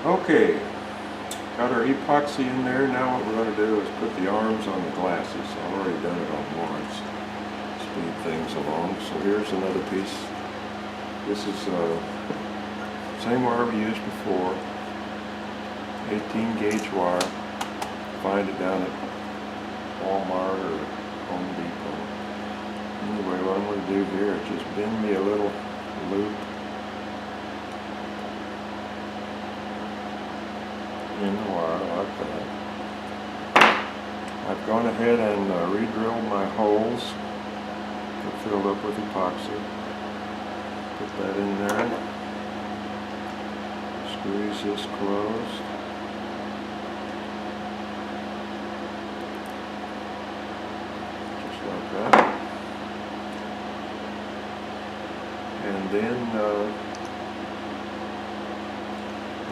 Okay, got our epoxy in there. Now what we're going to do is put the arms on the glasses. I've already done it on once. Speed things along. So here's another piece. This is same wire we used before. 18 gauge wire. Find it down at Walmart or Home Depot. Anyway, what I'm going to do here is just bend me a little loop in the wire like that. I've gone ahead and re-drilled my holes. They're filled up with epoxy. Put that in there. Squeeze this closed. Just like that. And then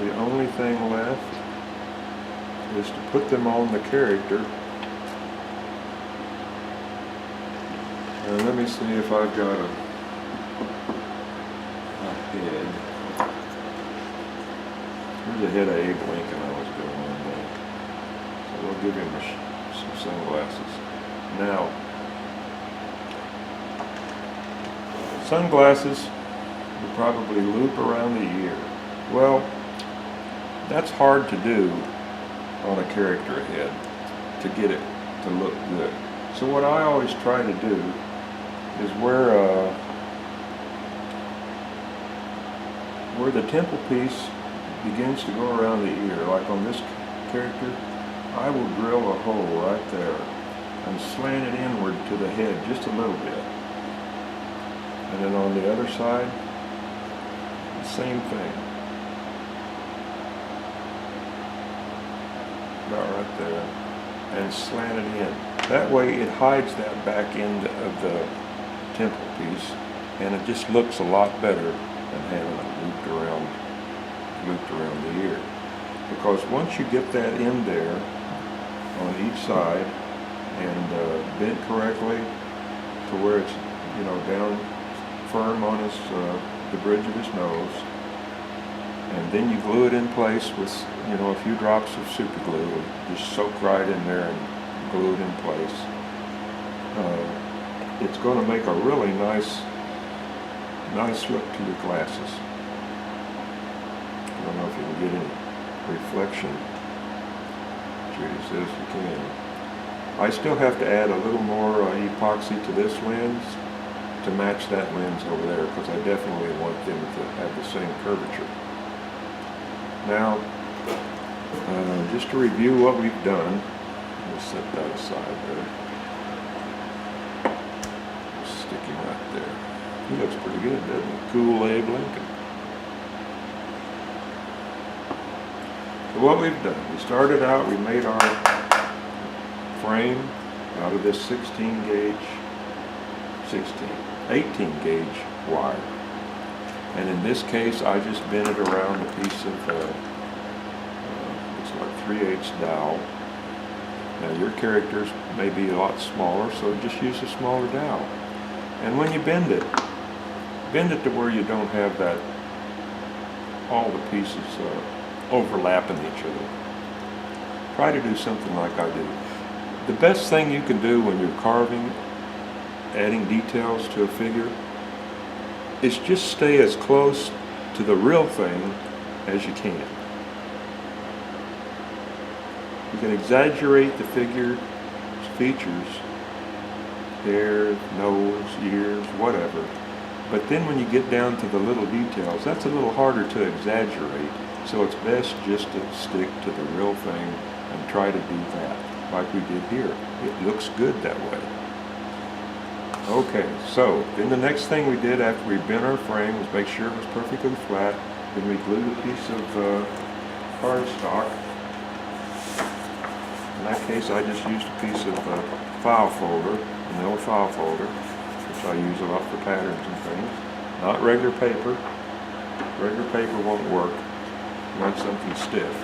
the only thing left is to put them on the character. And let me see if I've got a head. Here's the head of Abe Lincoln I was doing one day. So we'll give him some sunglasses. Now, sunglasses will probably loop around the ear. Well, that's hard to do on a character head to get it to look good. So what I always try to do is where the temple piece begins to go around the ear, like on this character, I will drill a hole right there and slant it inward to the head just a little bit. And then on the other side, the same thing. About right there. And slant it in. That way it hides that back end of the temple piece, and it just looks a lot better than having it looped around the ear. Because once you get that in there on each side and bent correctly to where it's down firm on the bridge of his nose, and then you glue it in place with a few drops of super glue, just soak right in there and glue it in place. It's going to make a really nice look to your glasses. I don't know if you can get any reflection. Judy says you can. I still have to add a little more epoxy to this lens to match that lens over there, because I definitely want them to have the same curvature. Now, just to review what we've done, we'll set that aside there. Stick him right there. He looks pretty good, doesn't he? Cool Abe Lincoln. So what we've done, we started out, we made our frame out of this 18 gauge wire. And in this case, I just bent it around a piece of, it's like 3/8 dowel. Now your characters may be a lot smaller, so just use a smaller dowel. And when you bend it to where you don't have that, all the pieces overlapping each other. Try to do something like I do. The best thing you can do when you're carving, adding details to a figure, is just stay as close to the real thing as you can. You can exaggerate the figure's features, hair, nose, ears, whatever, but then when you get down to the little details, that's a little harder to exaggerate, so it's best just to stick to the real thing and try to do that, like we did here. It looks good that way. Okay, so then the next thing we did after we bent our frame was make sure it was perfectly flat. Then we glued a piece of cardstock. In that case, I just used a piece of file folder, an old file folder, which I use a lot for patterns and things. Not regular paper. Regular paper won't work. You want something stiff.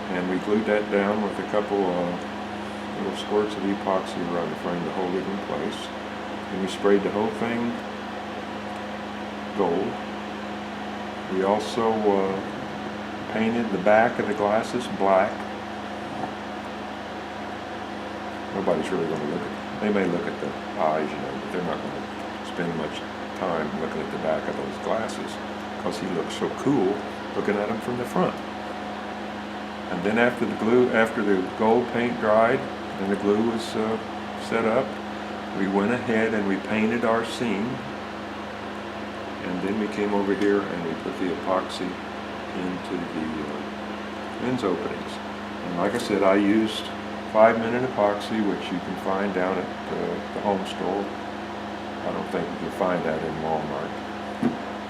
And we glued that down with a couple little squirts of epoxy around the frame to hold it in place. And we sprayed the whole thing gold. We also painted the back of the glasses black. Nobody's really going to look at, they may look at the eyes, you know, but they're not going to spend much time looking at the back of those glasses because he looks so cool looking at them from the front. And then after the gold paint dried and the glue was set up, we went ahead and we painted our scene. And then we came over here and we put the epoxy into the lens openings. And like I said, I used 5-minute epoxy, which you can find down at the home store. I don't think you can find that in Walmart.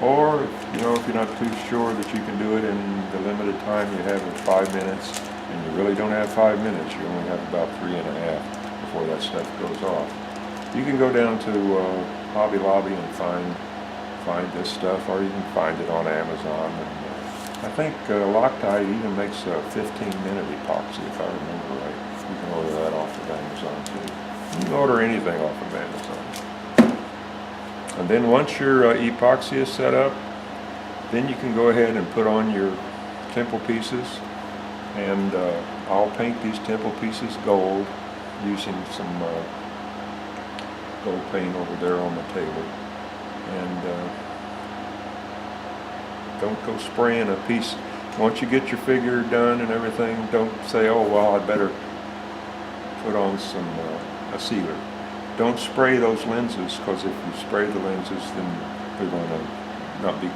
Or, if you're not too sure that you can do it in the limited time you have of 5 minutes, and you really don't have 5 minutes, you only have about 3.5 before that stuff goes off. You can go down to Hobby Lobby and find this stuff, or you can find it on Amazon. And I think Loctite even makes a 15-minute epoxy, if I remember right. You can order that off of Amazon too. You can order anything off of Amazon. And then once your epoxy is set up, then you can go ahead and put on your temple pieces. And I'll paint these temple pieces gold using some gold paint over there on the table. And don't go spraying a piece. Once you get your figure done and everything, don't say, oh well, I better put on some a sealer. Don't spray those lenses, because if you spray the lenses, then they're going to not be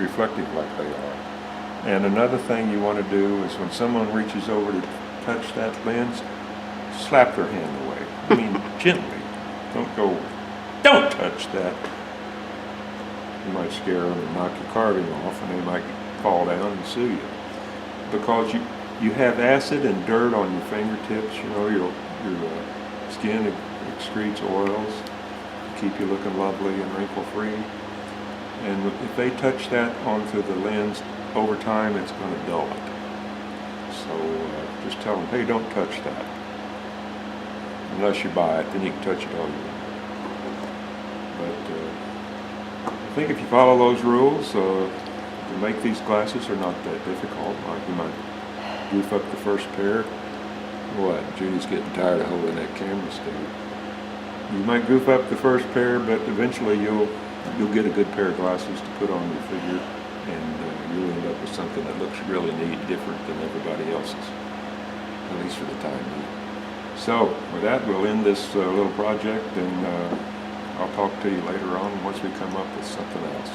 reflective like they are. And another thing you want to do is when someone reaches over to touch that lens, slap their hand away. I mean, gently. Don't go, don't touch that. You might scare them and knock your carving off, and they might fall down and sue you. Because you have acid and dirt on your fingertips, your skin excretes oils to keep you looking lovely and wrinkle-free. And if they touch that onto the lens, over time it's going to dull it. So just tell them, hey, don't touch that. Unless you buy it, then you can touch it all you want. But I think if you follow those rules, to make these glasses are not that difficult. Like you might goof up the first pair. What? Judy's getting tired of holding that camera stick. You might goof up the first pair, but eventually you'll get a good pair of glasses to put on your figure, and you'll end up with something that looks really neat, different than everybody else's, at least for the time being. So with that, we'll end this little project, and I'll talk to you later on once we come up with something else.